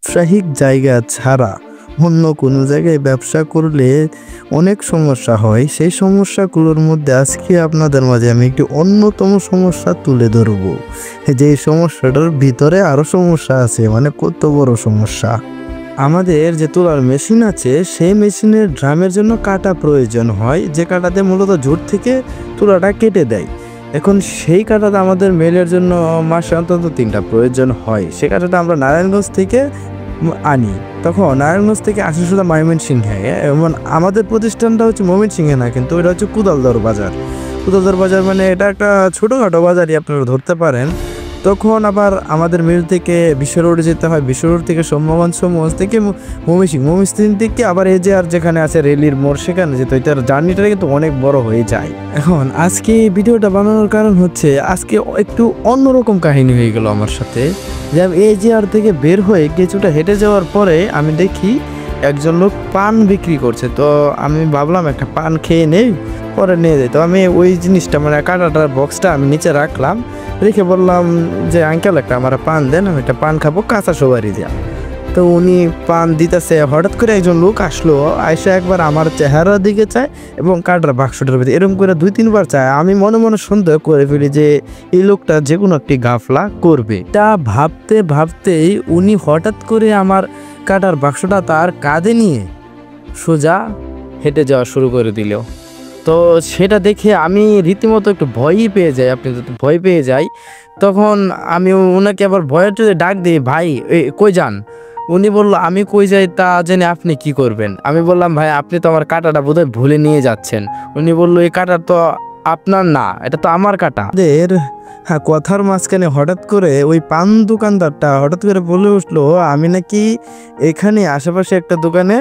ব্যবসায়িক জায়গা ছাড়া অন্য কোনো জায়গায় ব্যবসা করলে অনেক সমস্যা হয়। সেই সমস্যাগুলোর মধ্যে আজকে আপনাদের মাঝে আমি একটি অন্যতম সমস্যা তুলে ধরব। যে সমস্যাটার ভিতরে আরও সমস্যা আছে, মানে কত বড় সমস্যা। আমাদের যে তুলার মেশিন আছে, সেই মেশিনের ড্রামের জন্য কাটা প্রয়োজন হয়, যে কাটাতে মূলত ঝুট থেকে তুলাটা কেটে দেয়। এখন সেই কাটাটা আমাদের মেলের জন্য মাসে অন্তত 3টা প্রয়োজন হয়। সে কাটাটা আমরা নারায়ণগঞ্জ থেকে আনি। তখন নারায়ণগঞ্জ থেকে আসে শুধু ময়মনসিংহে, এবং আমাদের প্রতিষ্ঠানটা হচ্ছে ময়মনসিংহে না, কিন্তু এটা হচ্ছে কুদালদর বাজার। কুদালদর বাজার মানে এটা একটা ছোটোখাটো বাজারই আপনারা ধরতে পারেন। তখন আবার আমাদের মিল থেকে বিশ্ব রোডে যেতে হয়, বিশ্ব রোড থেকে সৌম্যগঞ্জ, সৌম্যগঞ্জ থেকে ময়মনসিংহ থেকে আবার এই যে আর যেখানে আছে রেলির মোড় সেখানে যেতে হয়। তার জার্নিটা কিন্তু অনেক বড় হয়ে যায়। এখন আজকে এই ভিডিওটা বানানোর কারণ হচ্ছে আজকে একটু অন্যরকম কাহিনী হয়ে গেল আমার সাথে। যে এই যে আর থেকে বের হয়ে কিছুটা হেঁটে যাওয়ার পরে আমি দেখি একজন লোক পান বিক্রি করছে। তো আমি ভাবলাম একটা পান খেয়ে নেই, পরে নিয়ে যাই। তো আমি ওই জিনিসটা মানে কাঁটাটার বক্সটা আমি নিচে রাখলাম, রেখে বললাম যে আঙ্কেল একটা আমার পান দেন, আমি একটা পান খাবো কাঁচা সুপারি দিয়া। তো উনি পান দিতেছে, হঠাৎ করে একজন লোক আসলো, আইসা একবার আমার চেহারার দিকে চায় এবং কাটার বাক্সটার ভিতরে এরকম করে 2-3 বার চায়। আমি মনে মনে সন্দেহ করে ফেলি যে এই লোকটা যে কোনো একটি গাফলা করবে। তা ভাবতে ভাবতেই উনি হঠাৎ করে আমার কাটার বাক্সটা তার কাঁধে নিয়ে সোজা হেঁটে যাওয়া শুরু করে দিল। তো সেটা দেখে আমি রীতিমতো একটু ভয়ই পেয়ে যাই। আপনি যদি ভয় পেয়ে যাই, তখন আমি ওনাকে আবার ভয়ের যদি ডাক দিই, ভাই কই যান? উনি বলল আমি কই যাই তা জেনে আপনি কি করবেন? আমি বললাম ভাই আপনি তো আমার কাঁটাটা বোধহয় ভুলে নিয়ে যাচ্ছেন। উনি বলল এই কাঁটা তো আপনার না, এটা তো আমার কাঁটা। হ্যাঁ, কথার মাঝখানে হঠাৎ করে ওই পান দোকানদারটা হঠাৎ করে বলে উঠলো আমি নাকি এখানে আশেপাশে একটা দোকানে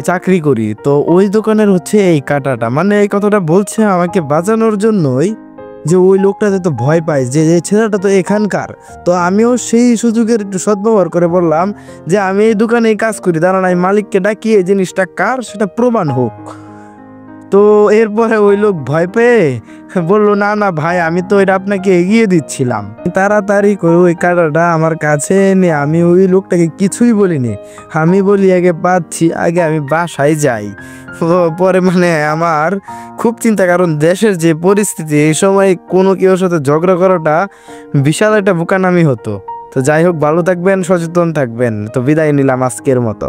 চাকরি করি, তো ওই দোকানের হচ্ছে এই কাঁটাটা। মানে এই কথাটা বলছে আমাকে বাঁচানোর জন্যই, যে ওই লোকটাতে তো ভয় পায় যে ছেলেটা তো এখানকার। তো আমিও সেই সুযোগের একটু সদ্ব্যবহার করে বললাম যে আমি এই দোকানেই কাজ করি, দাঁড়ান আমি মালিককে ডাকি, এই জিনিসটা কার সেটা প্রমাণ হোক। তো এরপরে ওই লোক ভয় পেয়ে বললো না না ভাই, আমি তো এটা আপনাকে এগিয়ে দিচ্ছিলাম। তাড়াতাড়ি করে ওই কাঁটাটা আমার কাছে এনে আমি ওই লোকটাকে কিছুই বলিনি। আমি বলি আগে পাচ্ছি, আগে আমি বাসায় যাই। পরে মানে আমার খুব চিন্তা, কারণ দেশের যে পরিস্থিতি, এই সময় কোনো কেউ সাথে ঝগড়া করাটা বিশাল একটা বোকানামি হতো। তো যাই হোক, ভালো থাকবেন, সচেতন থাকবেন। তো বিদায় নিলাম আজকের মতো।